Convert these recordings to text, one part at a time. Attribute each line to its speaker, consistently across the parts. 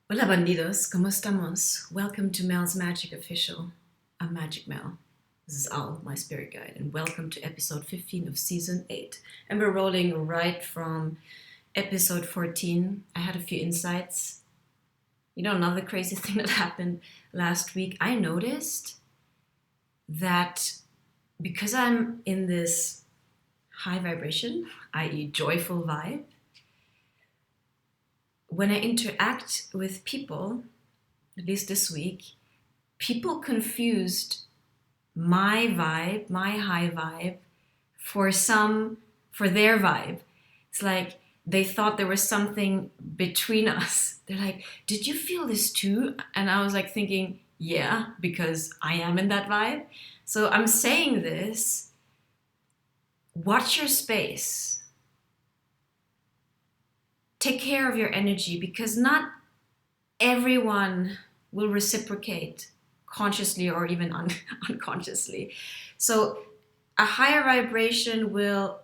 Speaker 1: Hola Bandidos, ¿cómo estamos? Welcome to Mel's Magic Official. I'm Magic Mel. This is Al, my spirit guide, and welcome to episode 15 of season 8. And we're rolling right from episode 14. I had a few insights. Another crazy thing that happened last week, I noticed that because I'm in this high vibration, i.e., joyful vibe, when I interact with people, at least this week, people confused my vibe, my high vibe, for their vibe. It's like they thought there was something between us. They're like, "Did you feel this too?" And I was like thinking, "Yeah, because I am in that vibe." So I'm saying this, watch your space. Take care of your energy because not everyone will reciprocate consciously or even unconsciously. So a higher vibration will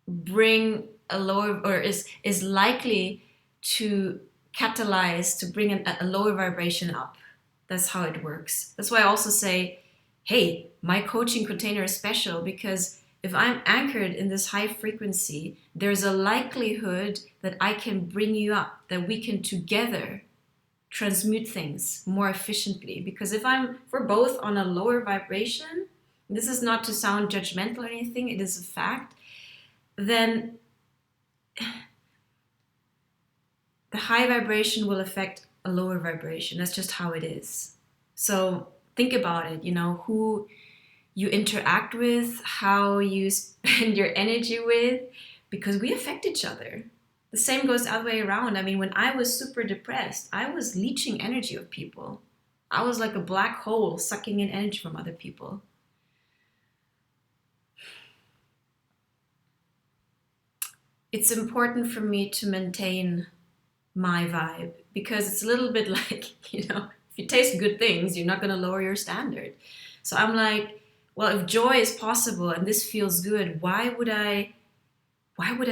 Speaker 1: bring a lower, or is likely to catalyze to bring a lower vibration up. That's how it works. That's why I also say, hey, my coaching container is special because if I'm anchored in this high frequency, there's a likelihood that I can bring you up, that we can together transmute things more efficiently. Because if we're both on a lower vibration, this is not to sound judgmental or anything, it is a fact, then the high vibration will affect a lower vibration. That's just how it is. So think about it, who you interact with, how you spend your energy with, because we affect each other. The same goes the other way around. I mean, when I was super depressed, I was leeching energy of people. I was like a black hole sucking in energy from other people. It's important for me to maintain my vibe because it's a little bit like, if you taste good things, you're not going to lower your standard. So I'm like, well, if joy is possible and this feels good, why would I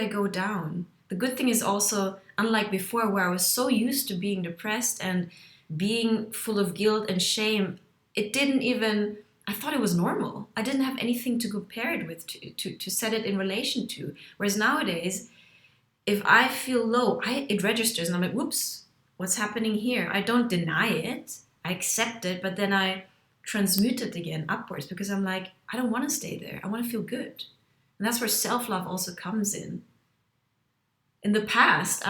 Speaker 1: go down? The good thing is also, unlike before where I was so used to being depressed and being full of guilt and shame, I thought it was normal. I didn't have anything to compare it with, to set it in relation to. Whereas nowadays, if I feel low, it registers and I'm like, whoops, what's happening here? I don't deny it. I accept it, but then I transmute it again upwards because I'm like, I don't want to stay there. I want to feel good. And that's where self-love also comes in. In the past,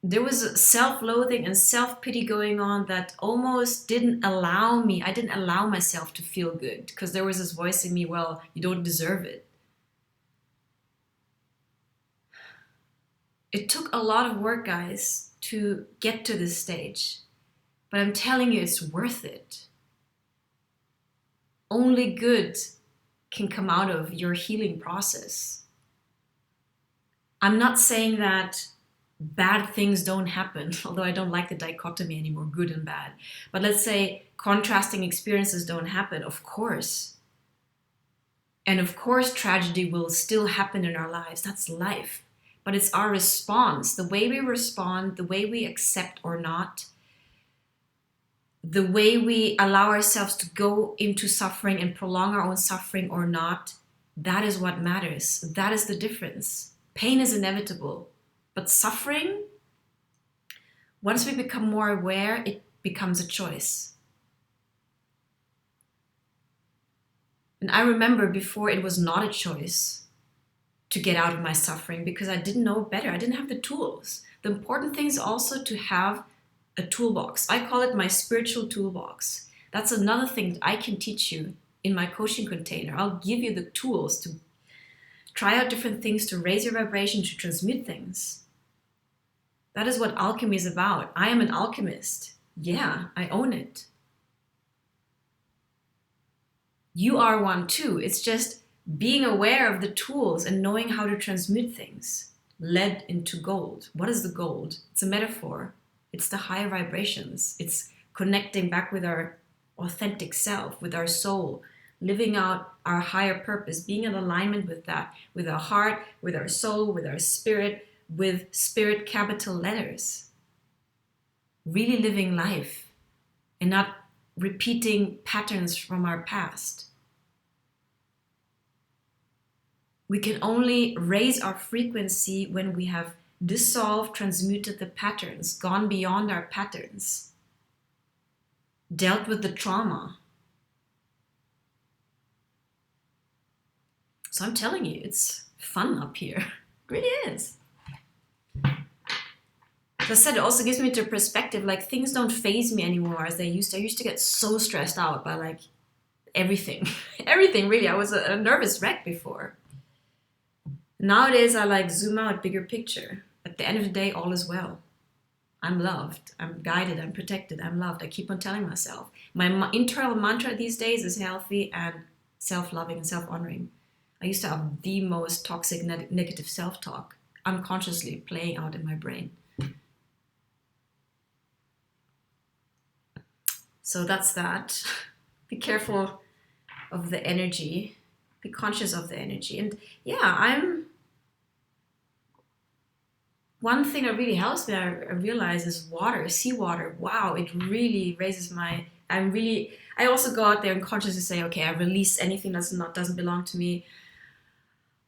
Speaker 1: there was self-loathing and self-pity going on that almost didn't allow me. I didn't allow myself to feel good because there was this voice in me, well, you don't deserve it. It took a lot of work, guys, to get to this stage. But I'm telling you, it's worth it. Only good can come out of your healing process. I'm not saying that bad things don't happen, although I don't like the dichotomy anymore, good and bad. But let's say contrasting experiences don't happen, of course. And of course, tragedy will still happen in our lives. That's life. But it's our response, the way we respond, the way we accept or not, the way we allow ourselves to go into suffering and prolong our own suffering or not, that is what matters. That is the difference. Pain is inevitable, but suffering, once we become more aware, it becomes a choice. And I remember before it was not a choice to get out of my suffering because I didn't know better. I didn't have the tools. The important thing is also to have a toolbox. I call it my spiritual toolbox. That's another thing that I can teach you in my coaching container. I'll give you the tools to try out different things, to raise your vibration, to transmute things. That is what alchemy is about. I am an alchemist. Yeah, I own it. You are one too. It's just being aware of the tools and knowing how to transmute things. Lead into gold. What is the gold? It's a metaphor. It's the higher vibrations. It's connecting back with our authentic self, with our soul, living out our higher purpose, being in alignment with that, with our heart, with our soul, with our spirit, with spirit capital letters. really living life and not repeating patterns from our past. We can only raise our frequency when we have dissolved, transmuted the patterns, gone beyond our patterns, dealt with the trauma. So I'm telling you, it's fun up here. It really is. As I said, it also gives me into perspective, like things don't faze me anymore as they used to. I used to get so stressed out by like everything. Everything, really. I was a nervous wreck before. Nowadays, I like zoom out, bigger picture. At the end of the day, all is well. I'm loved, I'm guided, I'm protected, I'm loved. I keep on telling myself. My internal mantra these days is healthy and self-loving and self-honoring. I used to have the most toxic negative self-talk unconsciously playing out in my brain. So that's that. Be careful of the energy. Be conscious of the energy. And yeah, one thing that really helps me, I realize, is water, seawater. Wow, it really raises my, I also go out there and consciously say, okay, I release anything that doesn't belong to me.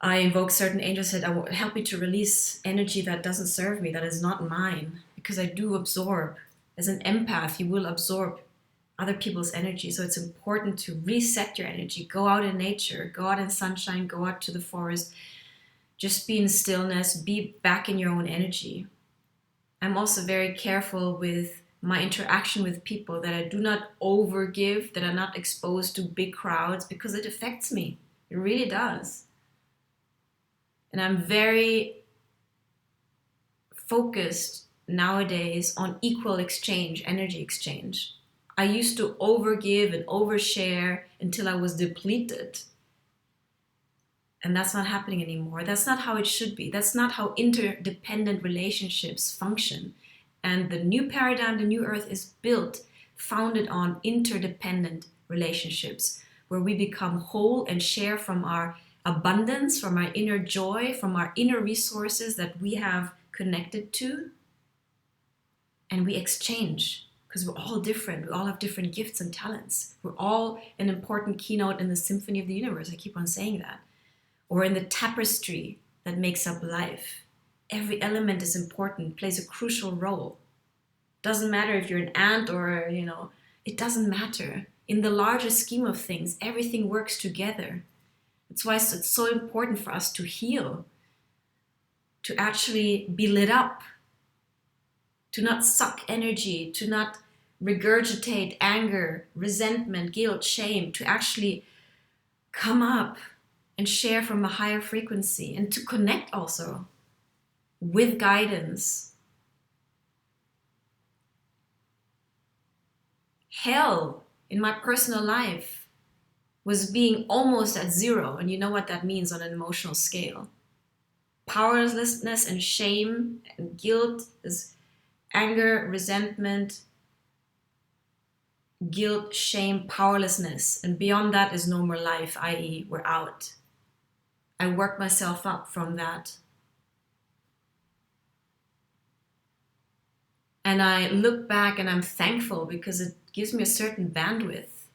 Speaker 1: I invoke certain angels that help me to release energy that doesn't serve me, that is not mine, because I do absorb. As an empath, you will absorb other people's energy. So it's important to reset your energy. Go out in nature, go out in sunshine, go out to the forest. Just be in stillness, be back in your own energy. I'm also very careful with my interaction with people, that I do not overgive, that I'm not exposed to big crowds, because it affects me. It really does. And I'm very focused nowadays on equal exchange, energy exchange. I used to overgive and overshare until I was depleted. And that's not happening anymore. That's not how it should be. That's not how interdependent relationships function. And the new paradigm, the new earth is built, founded on interdependent relationships, where we become whole and share from our abundance, from our inner joy, from our inner resources that we have connected to. And we exchange, because we're all different. We all have different gifts and talents. We're all an important keynote in the symphony of the universe. I keep on saying that. Or in the tapestry that makes up life. Every element is important, plays a crucial role. Doesn't matter if you're an ant or, it doesn't matter. In the larger scheme of things, everything works together. That's why it's so important for us to heal, to actually be lit up, to not suck energy, to not regurgitate anger, resentment, guilt, shame, to actually come up and share from a higher frequency, and to connect also with guidance. Hell in my personal life was being almost at zero, and you know what that means on an emotional scale. Powerlessness and shame and guilt is anger, resentment, guilt, shame, powerlessness, and beyond that is no more life, i.e. we're out. I worked myself up from that. And I look back and I'm thankful, because it gives me a certain bandwidth.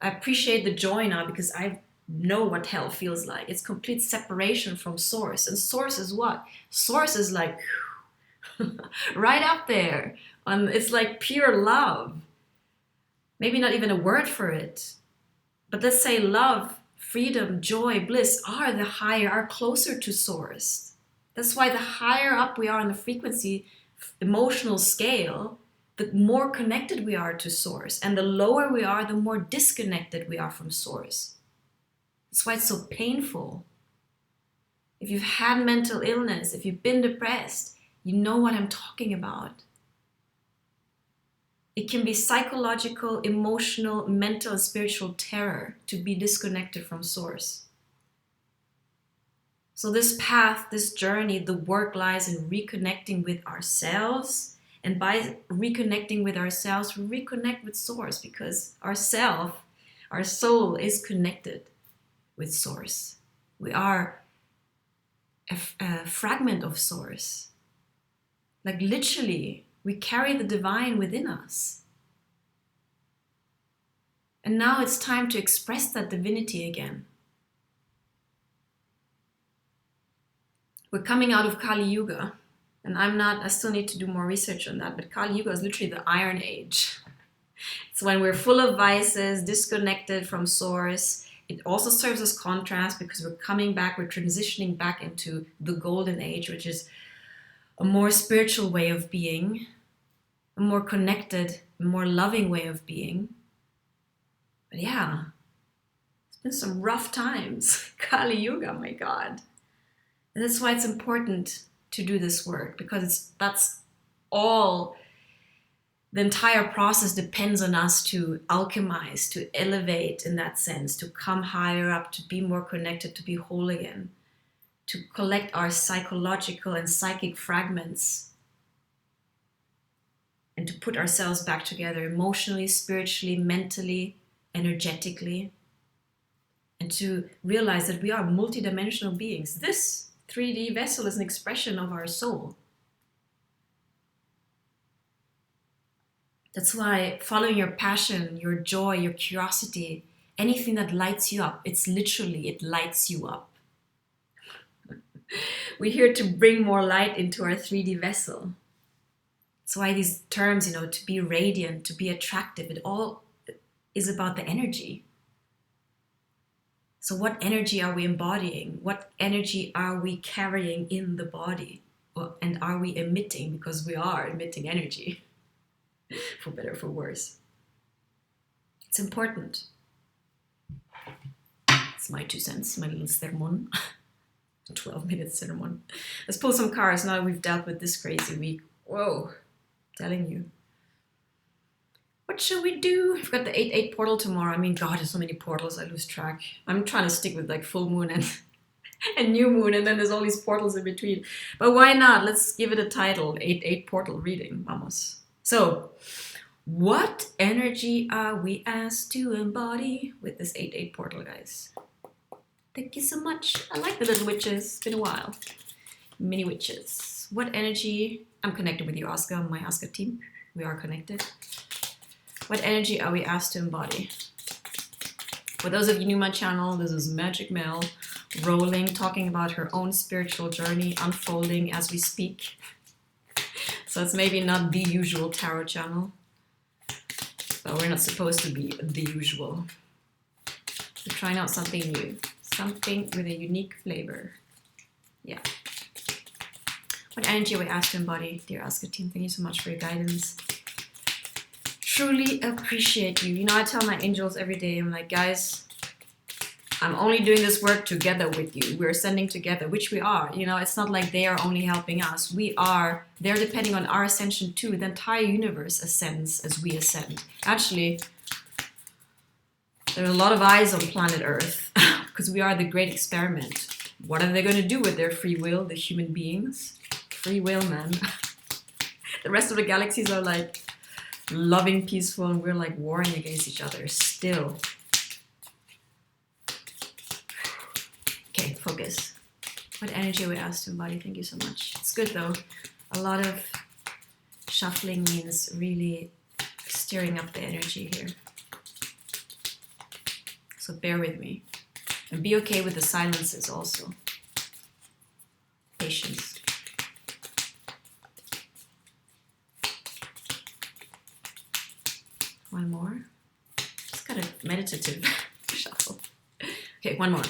Speaker 1: I appreciate the joy now, because I know what hell feels like. It's complete separation from source. And source is what? Source is like right up there. It's like pure love. Maybe not even a word for it. But let's say love, freedom, joy, bliss are closer to source. That's why the higher up we are on the frequency, emotional scale, the more connected we are to source. And the lower we are, the more disconnected we are from source. That's why it's so painful. If you've had mental illness, if you've been depressed, you know what I'm talking about. It can be psychological, emotional, mental, and spiritual terror to be disconnected from source. So this path, this journey, the work lies in reconnecting with ourselves. And by reconnecting with ourselves, we reconnect with source, because our soul is connected with source. We are a fragment of source. Like literally, We carry the divine within us. And now it's time to express that divinity again. We're coming out of Kali Yuga, and I still need to do more research on that, but Kali Yuga is literally the Iron Age. It's when we're full of vices, disconnected from source. It also serves as contrast because we're coming back, we're transitioning back into the Golden Age, which is a more spiritual way of being, a more connected, a more loving way of being. But yeah, it's been some rough times. Kali Yuga, my God. And that's why it's important to do this work, because that's all. The entire process depends on us to alchemize, to elevate in that sense, to come higher up, to be more connected, to be whole again, to collect our psychological and psychic fragments, and to put ourselves back together emotionally, spiritually, mentally, energetically, and to realize that we are multidimensional beings. This 3D vessel is an expression of our soul. That's why following your passion, your joy, your curiosity, anything that lights you up, it lights you up. We're here to bring more light into our 3D vessel. That's why these terms, to be radiant, to be attractive, it all is about the energy. So what energy are we embodying? What energy are we carrying in the body? And are we emitting? Because we are emitting energy. For better or for worse. It's important. It's my 2 cents, my little sermon. 12-minute sermon. Let's pull some cards now that we've dealt with this crazy week. Whoa, I'm telling you. What shall we do? We've got the 8-8 portal tomorrow. I mean, God, there's so many portals, I lose track. I'm trying to stick with like full moon and new moon, and then there's all these portals in between. But why not? Let's give it a title, 8-8 portal reading, vamos. So, what energy are we asked to embody with this 8-8 portal, guys? Thank you so much. I like the little witches. It's been a while. Mini witches. What energy? I'm connected with you, Oscar, my Oscar team. We are connected. What energy are we asked to embody? For those of you new to my channel, this is Magic Mel rolling, talking about her own spiritual journey unfolding as we speak. So it's maybe not the usual tarot channel, but we're not supposed to be the usual. We're trying out something new, something with a unique flavor. Yeah. What energy are we asked to embody, dear Oscar team? Thank you so much for your guidance. Truly appreciate you. I tell my angels every day, I'm like, guys, I'm only doing this work together with you. We're ascending together, which we are. It's not like they are only helping us. They're depending on our ascension too. The entire universe ascends as we ascend. Actually, there's a lot of eyes on planet Earth because we are the great experiment. What are they going to do with their free will, the human beings? Free will, man. The rest of the galaxies are like loving, peaceful, and we're like warring against each other still. Okay, focus. What energy are we asked to embody? Thank you so much. It's good though. A lot of shuffling means really stirring up the energy here. So bear with me. And be okay with the silences also. Patience. One more. It's kind of meditative shuffle. Okay, one more.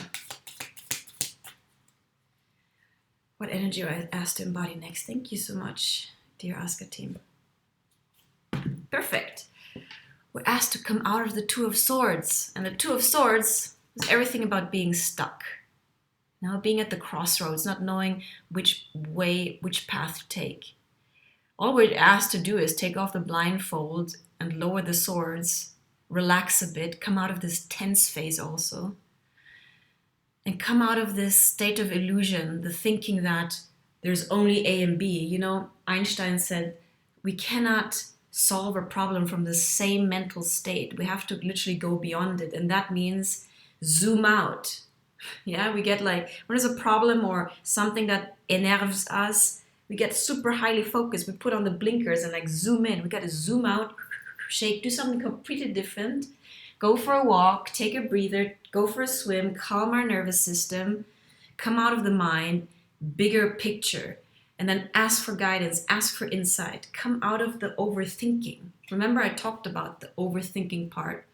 Speaker 1: What energy are I asked to embody next? Thank you so much, dear Oscar team. Perfect. We're asked to come out of the Two of Swords. And the Two of Swords is everything about being stuck. Now being at the crossroads, not knowing which path to take. All we're asked to do is take off the blindfold and lower the swords, relax a bit, come out of this tense phase also. And come out of this state of illusion, the thinking that there's only A and B. Einstein said, we cannot solve a problem from the same mental state. We have to literally go beyond it. And that means zoom out. Yeah, we get like, when there's a problem or something that enerves us, We get super highly focused. We put on the blinkers and like zoom in. We got to zoom out, shake, do something completely different. Go for a walk, take a breather, go for a swim, calm our nervous system, come out of the mind, bigger picture, and then ask for guidance, ask for insight, come out of the overthinking. Remember I talked about the overthinking part,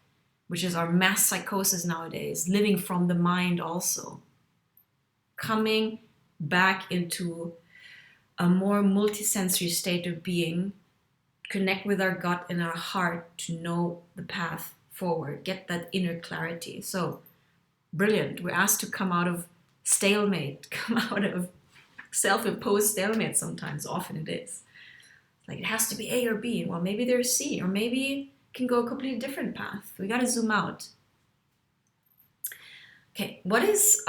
Speaker 1: which is our mass psychosis nowadays, living from the mind also. Coming back into a more multisensory state of being, connect with our gut and our heart to know the path forward, get that inner clarity. So brilliant. We're asked to come out of stalemate, come out of self-imposed stalemate sometimes. Often it is. Like it has to be A or B. Well, maybe there's C, or maybe it can go a completely different path. We got to zoom out. Okay, what is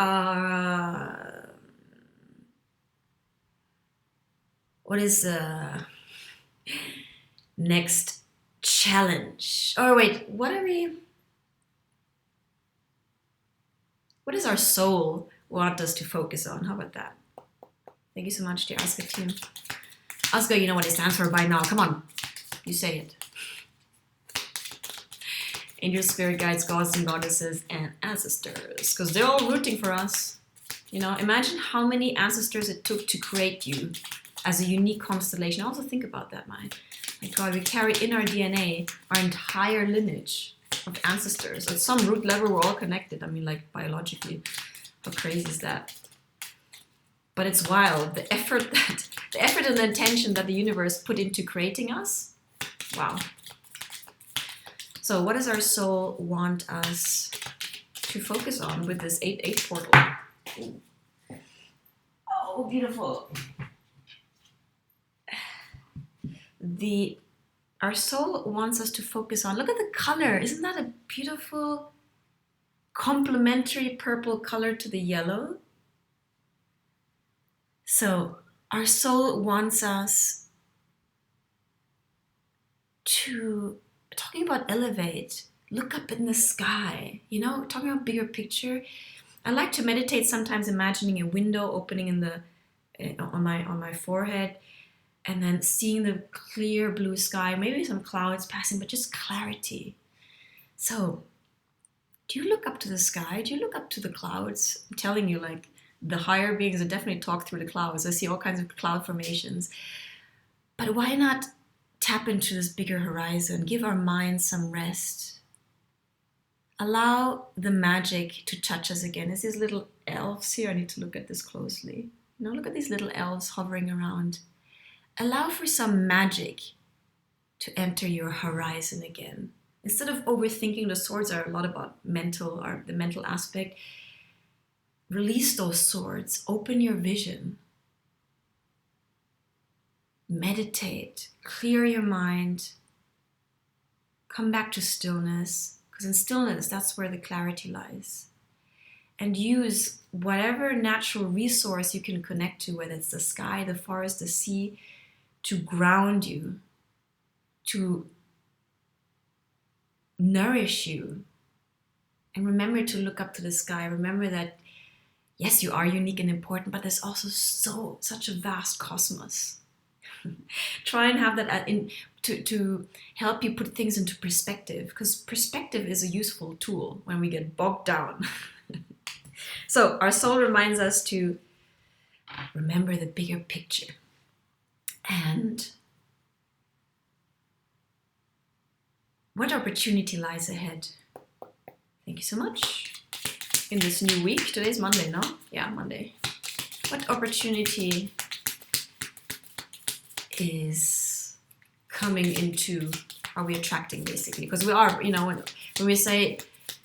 Speaker 1: the next challenge? Or wait, what does our soul want us to focus on? How about that? Thank you so much, dear Aska team. Aska, you know what it stands for by now. Come on, you say it. Angels, spirit guides, gods and goddesses, and ancestors, because they're all rooting for us. You know, imagine how many ancestors it took to create you as a unique constellation. Also think about that, my God, we carry in our DNA our entire lineage of ancestors. At some root level, we're all connected. I mean, like biologically, how crazy is that? But it's wild. The effort and the intention that the universe put into creating us. Wow. So what does our soul want us to focus on with this 8-8 portal? Ooh. Oh, beautiful. Our soul wants us to focus on, look at the color. Isn't that a beautiful complementary purple color to the yellow? So our soul wants us to, talking about elevate, look up in the sky, you know, talking about bigger picture. I like to meditate sometimes, imagining a window opening on my forehead, and then seeing the clear blue sky, maybe some clouds passing, but just clarity. So, do you look up to the sky? Do you look up to the clouds? I'm telling you, like, the higher beings that definitely talk through the clouds. I see all kinds of cloud formations. But why not tap into this bigger horizon? Give our minds some rest. Allow the magic to touch us again. There's these little elves here. I need to look at this closely. You know, look at these little elves hovering around. Allow for some magic to enter your horizon again. Instead of overthinking, the swords are a lot about the mental aspect. Release those swords. Open your vision. Meditate. Clear your mind. Come back to stillness. Because in stillness, that's where the clarity lies. And use whatever natural resource you can connect to, whether it's the sky, the forest, the sea, to ground you, to nourish you. And remember to look up to the sky. Remember that, yes, you are unique and important, but there's also such a vast cosmos. Try and have that to help you put things into perspective, because perspective is a useful tool when we get bogged down. So our soul reminds us to remember the bigger picture. And what opportunity lies ahead? Thank you so much. In this new week, today's Monday, no? Yeah, Monday. What opportunity is coming into, are we attracting basically? Because we are, you know, when we say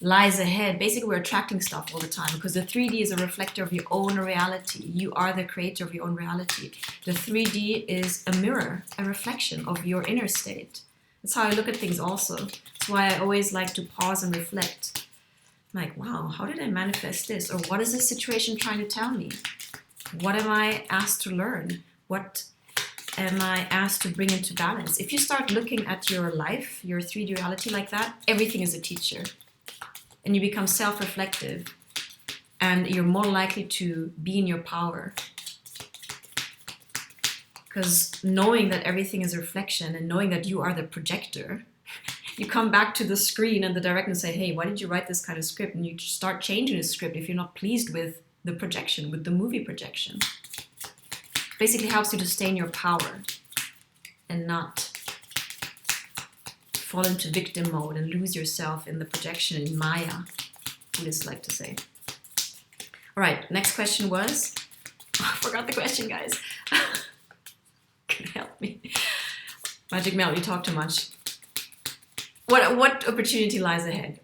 Speaker 1: lies ahead, basically we're attracting stuff all the time, because the 3D is a reflector of your own reality. You are the creator of your own reality. The 3D is a mirror, a reflection of your inner state. That's how I look at things also. That's why I always like to pause and reflect. I'm like, wow, how did I manifest this? Or what is this situation trying to tell me? What am I asked to learn? What am I asked to bring into balance? If you start looking at your life, your 3D reality like that, everything is a teacher. And you become self-reflective, and you're more likely to be in your power. Because knowing that everything is a reflection and knowing that you are the projector, you come back to the screen and the director and say, hey, why did you write this kind of script? And you start changing the script if you're not pleased with the projection, with the movie projection. Basically helps you to stay in your power and not fall into victim mode and lose yourself in the projection, in Maya, Buddhists like to say. All right, next question was, I forgot the question, guys. Can you help me? Magic Mel, you talk too much. What opportunity lies ahead?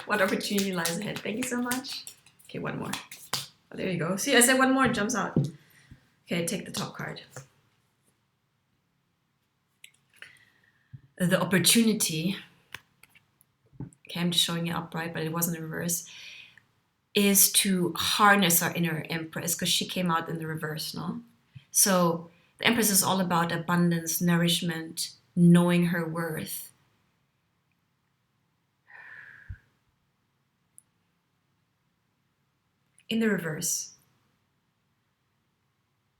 Speaker 1: What opportunity lies ahead? Thank you so much. Okay, one more. Oh, there you go. See, I said one more, it jumps out. Okay, take the top card. The opportunity, okay, I'm just showing it upright, but it wasn't in reverse, is to harness our inner Empress, because she came out in the reverse, no? So the Empress is all about abundance, nourishment, knowing her worth. In the reverse,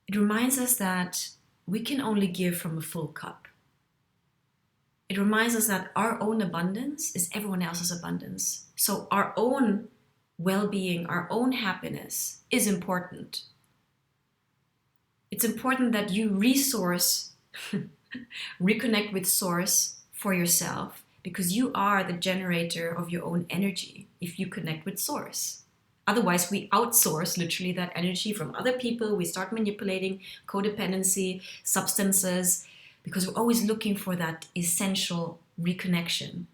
Speaker 1: it reminds us that we can only give from a full cup. It reminds us that our own abundance is everyone else's abundance. So our own well-being, our own happiness is important. It's important that you reconnect with Source for yourself, because you are the generator of your own energy if you connect with Source. Otherwise, we outsource literally that energy from other people. We start manipulating, codependency, substances, because we're always looking for that essential reconnection.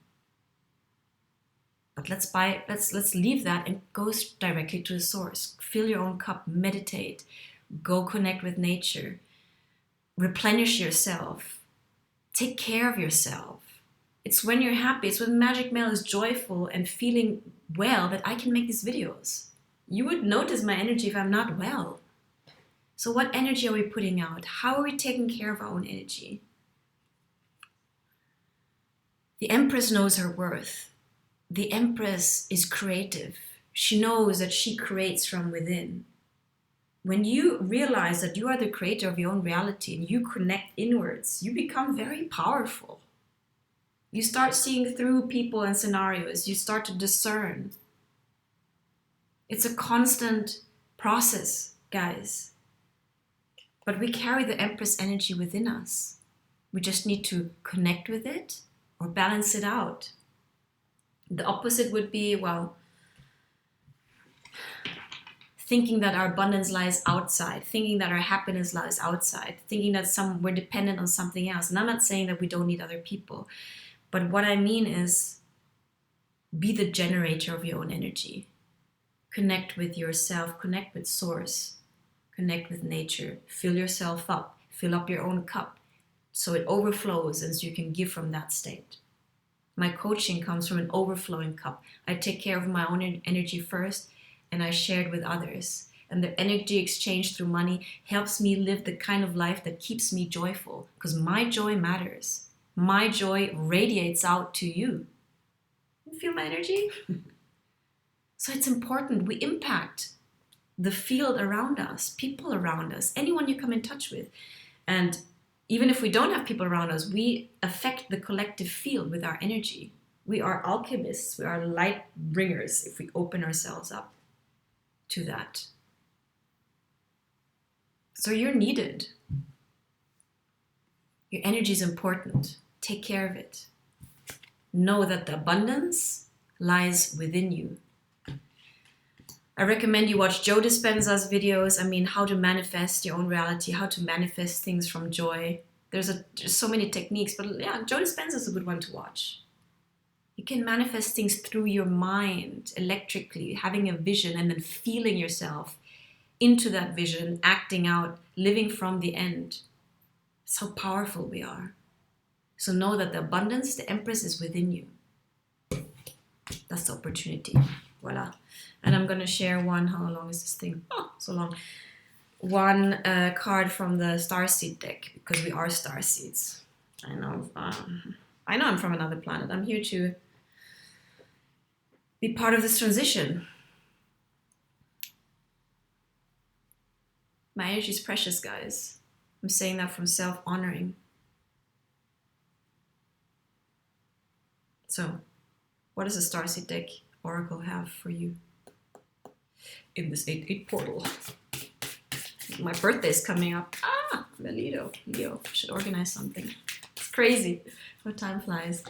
Speaker 1: But let's leave that and go directly to the source. Fill your own cup, meditate, go connect with nature, replenish yourself, take care of yourself. It's when you're happy, it's when Magic Mel is joyful and feeling well that I can make these videos. You would notice my energy if I'm not well. So what energy are we putting out? How are we taking care of our own energy? The Empress knows her worth. The Empress is creative. She knows that she creates from within. When you realize that you are the creator of your own reality and you connect inwards, you become very powerful. You start seeing through people and scenarios. You start to discern. It's a constant process, guys. But we carry the Empress energy within us. We just need to connect with it or balance it out. The opposite would be, well, thinking that our abundance lies outside, thinking that our happiness lies outside, thinking that we're dependent on something else. And I'm not saying that we don't need other people, but what I mean is be the generator of your own energy. Connect with yourself, connect with Source, connect with nature, fill yourself up, fill up your own cup so it overflows and so you can give from that state. My coaching comes from an overflowing cup. I take care of my own energy first and I share it with others. And the energy exchange through money helps me live the kind of life that keeps me joyful, because my joy matters. My joy radiates out to you. You feel my energy? So it's important we impact the field around us, people around us, anyone you come in touch with. And even if we don't have people around us, we affect the collective field with our energy. We are alchemists, we are light bringers if we open ourselves up to that. So you're needed. Your energy is important. Take care of it. Know that the abundance lies within you. I recommend you watch Joe Dispenza's videos. I mean, how to manifest your own reality, how to manifest things from joy. There's so many techniques, but yeah, Joe Dispenza is a good one to watch. You can manifest things through your mind, electrically, having a vision and then feeling yourself into that vision, acting out, living from the end. It's how powerful we are. So know that the abundance, the Empress is within you. That's the opportunity. Voila. And I'm going to share one. How long is this thing? Oh, so long. One card from the Starseed deck, because we are Starseeds. I know I'm from another planet. I'm here to be part of this transition. My energy is precious, guys. I'm saying that from self-honoring. So, what does the Starseed deck Oracle have for you in this 8-8 portal? My birthday's coming up. Leo. Should organize something. It's crazy how time flies.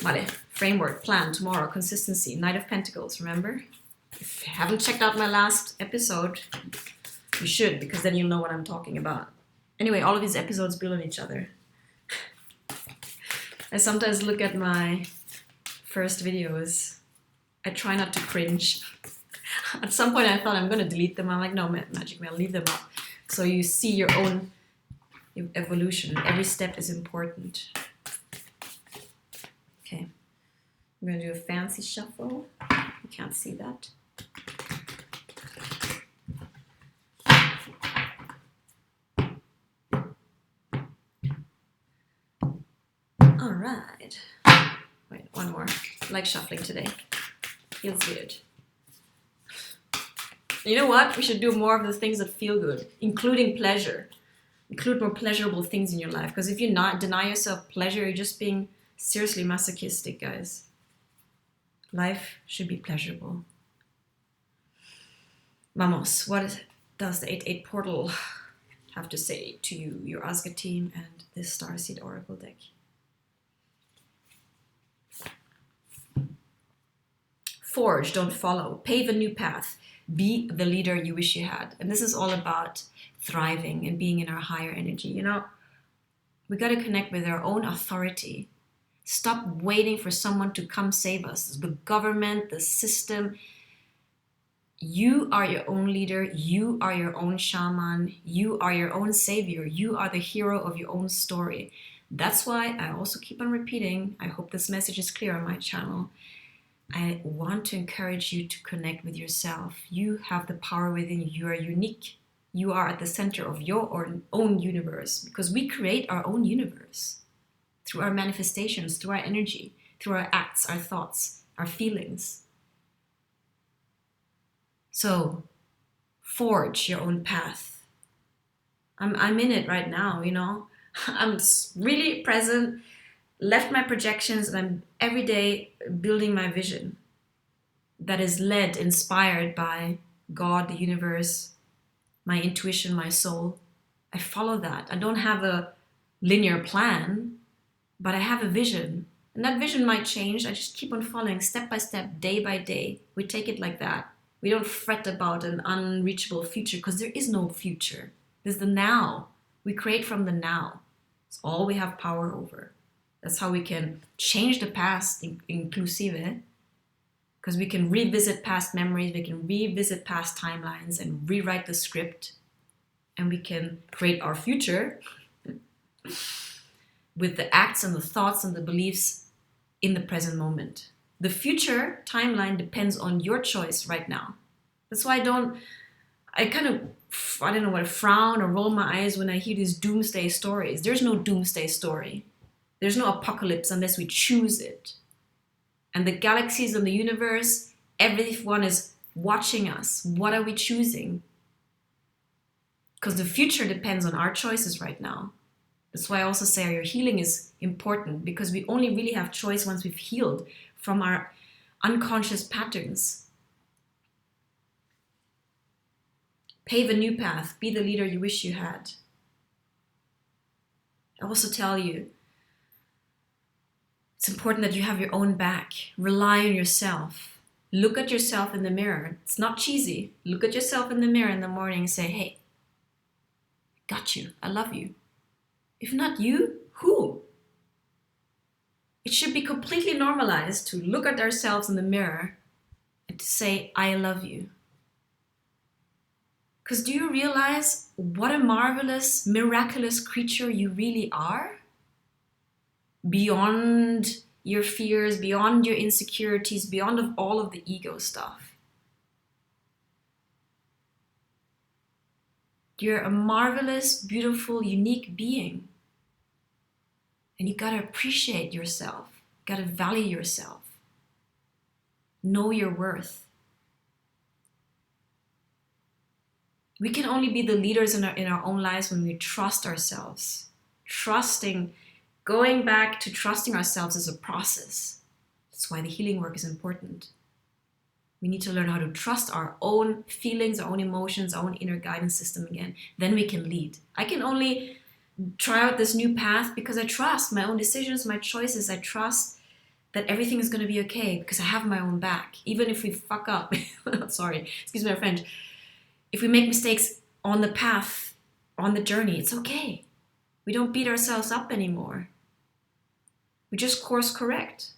Speaker 1: Vale. Framework, plan, tomorrow, consistency, Knight of Pentacles, remember? If you haven't checked out my last episode, you should, because then you'll know what I'm talking about. Anyway, all of these episodes build on each other. I sometimes look at my first videos. I try not to cringe. At some point I thought I'm going to delete them. I'm like, no, Magic Mail, leave them up. So you see your own evolution. Every step is important. Okay. I'm going to do a fancy shuffle. You can't see that. All right. Wait, one more. I like shuffling today. Feels good. You know what? We should do more of the things that feel good, including pleasure. Include more pleasurable things in your life. Because if you not deny yourself pleasure, you're just being seriously masochistic, guys. Life should be pleasurable. Vamos, what does the 8-8 portal have to say to you, your Asgard team, and this Starseed Oracle deck? Forge, don't follow. Pave a new path. Be the leader you wish you had. And this is all about thriving and being in our higher energy. You know, we got to connect with our own authority. Stop waiting for someone to come save us. The government, the system. You are your own leader. You are your own shaman. You are your own savior. You are the hero of your own story. That's why I also keep on repeating. I hope this message is clear on my channel. I want to encourage you to connect with yourself. You have the power within you. You are unique. You are at the center of your own universe, because we create our own universe through our manifestations, through our energy, through our acts, our thoughts, our feelings. So forge your own path. I'm in it right now, you know. I'm really present. Left my projections, and I'm every day building my vision that is led, inspired by God, the universe, my intuition, my soul. I follow that. I don't have a linear plan, but I have a vision. And that vision might change. I just keep on following step by step, day by day. We take it like that. We don't fret about an unreachable future, because there is no future. There's the now. We create from the now. It's all we have power over. That's how we can change the past, inclusive, because we can revisit past memories, we can revisit past timelines and rewrite the script, and we can create our future with the acts and the thoughts and the beliefs in the present moment. The future timeline depends on your choice right now. That's why I don't know, frown or roll my eyes when I hear these doomsday stories. There's no doomsday story. There's no apocalypse unless we choose it. And the galaxies and the universe, everyone is watching us. What are we choosing? Because the future depends on our choices right now. That's why I also say your healing is important, because we only really have choice once we've healed from our unconscious patterns. Pave a new path. Be the leader you wish you had. I also tell you, it's important that you have your own back. Rely on yourself. Look at yourself in the mirror. It's not cheesy. Look at yourself in the mirror in the morning and say, hey, I got you. I love you. If not you, who? It should be completely normalized to look at ourselves in the mirror and to say, I love you. Because do you realize what a marvelous, miraculous creature you really are? Beyond your fears, beyond your insecurities, beyond of all of the ego stuff. You're a marvelous, beautiful, unique being. And you gotta appreciate yourself. You gotta value yourself. Know your worth. We can only be the leaders in our own lives when we trust ourselves. Going back to trusting ourselves is a process. That's why the healing work is important. We need to learn how to trust our own feelings, our own emotions, our own inner guidance system again. Then we can lead. I can only try out this new path because I trust my own decisions, my choices. I trust that everything is going to be okay because I have my own back. Even if we fuck up, sorry, excuse my French. If we make mistakes on the path, on the journey, it's okay. We don't beat ourselves up anymore. We just course correct.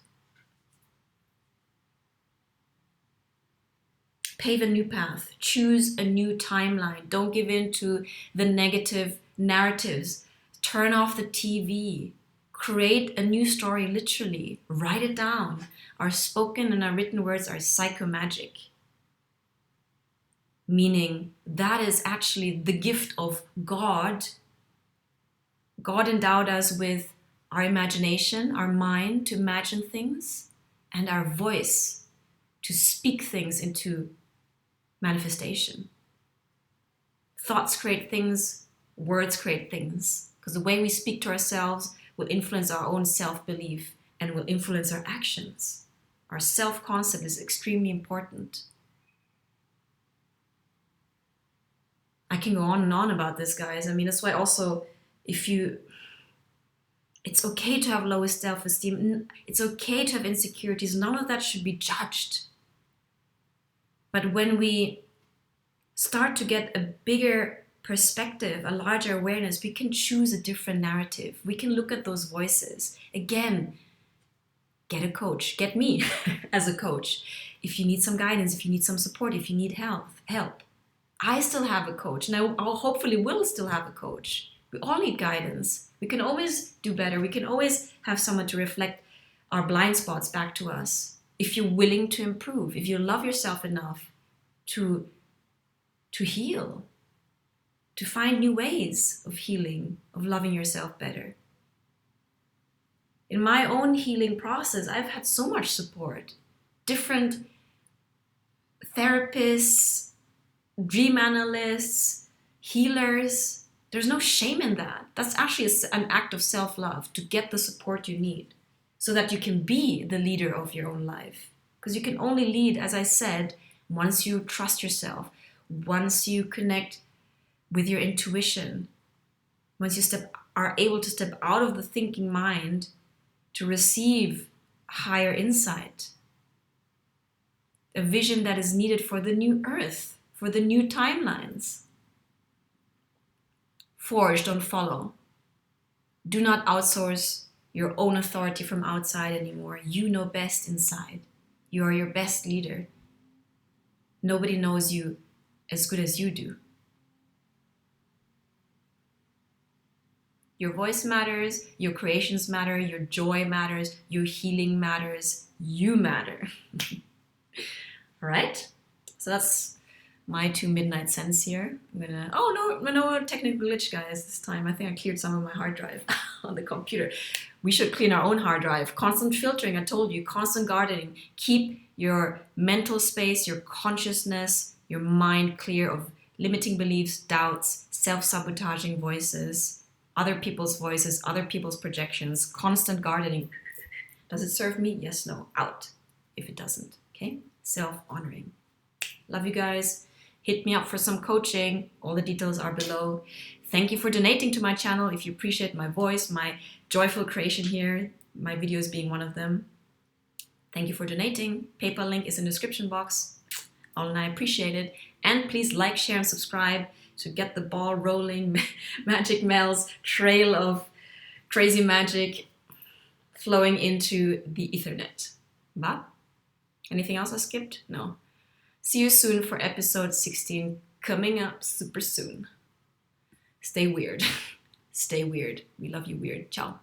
Speaker 1: Pave a new path. Choose a new timeline. Don't give in to the negative narratives. Turn off the TV. Create a new story, literally. Write it down. Our spoken and our written words are psychomagic. Meaning that is actually the gift of God. God endowed us with our imagination, our mind to imagine things, and our voice to speak things into manifestation. Thoughts create things, words create things, because the way we speak to ourselves will influence our own self-belief and will influence our actions. Our self-concept is extremely important. I can go on and on about this, guys. I mean, that's why also it's okay to have low self-esteem. It's okay to have insecurities. None of that should be judged. But when we start to get a bigger perspective, a larger awareness, we can choose a different narrative. We can look at those voices. Again, get a coach. Get me as a coach. If you need some guidance, if you need some support, if you need help. I still have a coach, and I hopefully will still have a coach. We all need guidance. We can always do better. We can always have someone to reflect our blind spots back to us. If you're willing to improve, if you love yourself enough to heal, to find new ways of healing, of loving yourself better. In my own healing process, I've had so much support. Different therapists, dream analysts, healers. There's no shame in that. That's actually an act of self-love to get the support you need so that you can be the leader of your own life. Because you can only lead, as I said, once you trust yourself, once you connect with your intuition, once you are able to step out of the thinking mind to receive higher insight, a vision that is needed for the new earth, for the new timelines. Forge, don't follow. Do not outsource your own authority from outside anymore. You know best inside. You are your best leader. Nobody knows you as good as you do. Your voice matters, your creations matter, your joy matters, your healing matters, you matter. All right? So that's my 2 midnight cents here. I'm gonna, no technical glitch, guys, this time. I think I cleared some of my hard drive on the computer. We should clean our own hard drive. Constant filtering, I told you, constant gardening. Keep your mental space, your consciousness, your mind clear of limiting beliefs, doubts, self-sabotaging voices, other people's voices, other people's projections, constant gardening. Does it serve me? Yes, no, out if it doesn't, okay? Self-honoring. Love you guys. Hit me up for some coaching. All the details are below. Thank you for donating to my channel. If you appreciate my voice, my joyful creation here, my videos being one of them. Thank you for donating. PayPal link is in the description box. And I appreciate it. And please like, share, and subscribe to get the ball rolling. Magic Mel's trail of crazy magic flowing into the Ethernet. Bye. Anything else I skipped? No. See you soon for episode 16 coming up super soon. Stay weird. Stay weird. We love you, weird. Ciao.